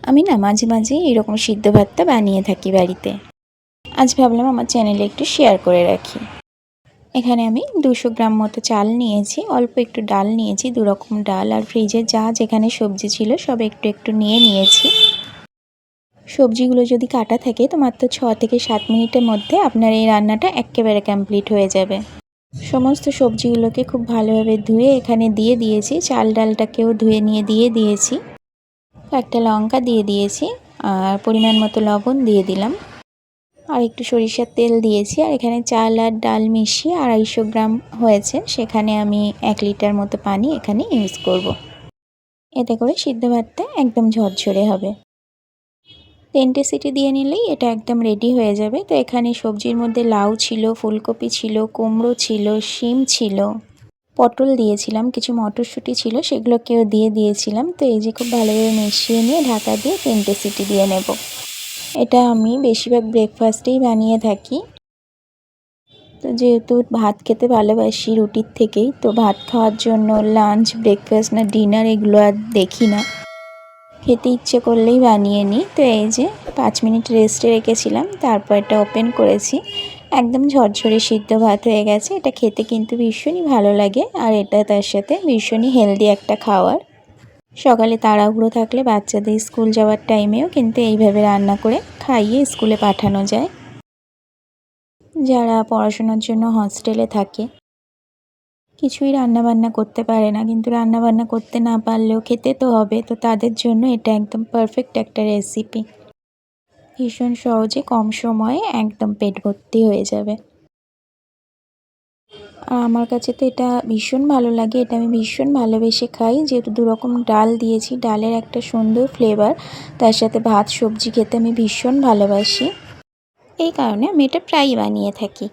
আমি না মাঝে মাঝে এরকম সিদ্ধ ভাতটা বানিয়ে থাকি বাড়িতে। আজ ভাবলাম আমার চ্যানেলে একটু শেয়ার করে রাখি। এখানে আমি 200 গ্রাম মতো চাল নিয়েছি, অল্প একটু ডাল নিয়েছি, 2 রকম ডাল, আর ফ্রিজে যা যেখানে সবজি ছিল সব একটু একটু নিয়ে নিয়েছি। সবজিগুলো যদি কাটা থাকে তো মাত্র 6 থেকে 7 মিনিটের মধ্যে আপনার এই রান্নাটা একেবারে কমপ্লিট হয়ে যাবে। সমস্ত সবজিগুলোকে খুব ভালোভাবে ধুয়ে এখানে দিয়ে দিয়েছি, চাল ডালটাকেও ধুয়ে নিয়ে দিয়ে দিয়েছি। একটা লঙ্কা দিয়ে দিয়েছি, আর পরিমাণ মতো লবণ দিয়ে দিলাম, আর একটু সরিষার তেল দিয়েছি। আর এখানে চাল আর ডাল মিশিয়ে 250 গ্রাম হয়েছে, সেখানে আমি 1 লিটার মতো পানি এখানে ইউজ করব। এতে করে সিদ্ধ ভাতটা একদম ঝরঝরে হবে। 3টে সিটি দিয়ে নিলেই এটা একদম রেডি হয়ে যাবে। তো এখানে সবজির মধ্যে লাউ ছিল, ফুলকপি ছিল, কুমড়ো ছিল, শিম ছিল, পটল দিয়েছিলাম, কিছু মটরশুঁটি ছিল, সেগুলোকেও দিয়ে দিয়েছিলাম। তো এই যে খুব ভালোভাবে মিশিয়ে নিয়ে ঢাকা দিয়ে 3টে সিটি দিয়ে নেব। এটা আমি বেশিরভাগ ব্রেকফাস্টেই বানিয়ে থাকি। তো যেহেতু ভাত খেতে ভালোবাসি রুটির থেকেই, তো ভাত খাওয়ার জন্য লাঞ্চ, ব্রেকফাস্ট না ডিনার এগুলো আর দেখি না, খেতে ইচ্ছে করলেই বানিয়ে নিই। তো এই যে 5 মিনিট রেস্টে রেখেছিলাম, তারপর এটা ওপেন করেছি। একদম ঝরঝরে সিদ্ধ ভাত হয়ে গেছে। এটা খেতে কিন্তু ভীষণই ভালো লাগে, আর এটা তার সাথে ভীষণই হেলদি একটা খাবার। সকালে তাড়াহুড়ো থাকলে বাচ্চাদের স্কুল যাওয়ার টাইমেও কিন্তু এইভাবে রান্না করে খাইয়ে স্কুলে পাঠানো যায়। যারা পড়াশোনার জন্য হস্টেলে থাকে, কিছুই রান্নাবান্না করতে পারে না, কিন্তু রান্নাবান্না করতে না পারলেও খেতে তো হবে, তো তাদের জন্য এটা একদম পারফেক্ট একটা রেসিপি। ভীষণ সহজে কম সময়ে একদম পেট ভর্তি হয়ে যাবে। আর আমার কাছে তো এটা ভীষণ ভালো লাগে, এটা আমি ভীষণ ভালোবেসে খাই। যেহেতু 2 রকম ডাল দিয়েছি, ডালের একটা সুন্দর ফ্লেভার, তার সাথে ভাত সবজি খেতে আমি ভীষণ ভালোবাসি। এই কারণে আমি এটা প্রায়ই বানিয়ে থাকি।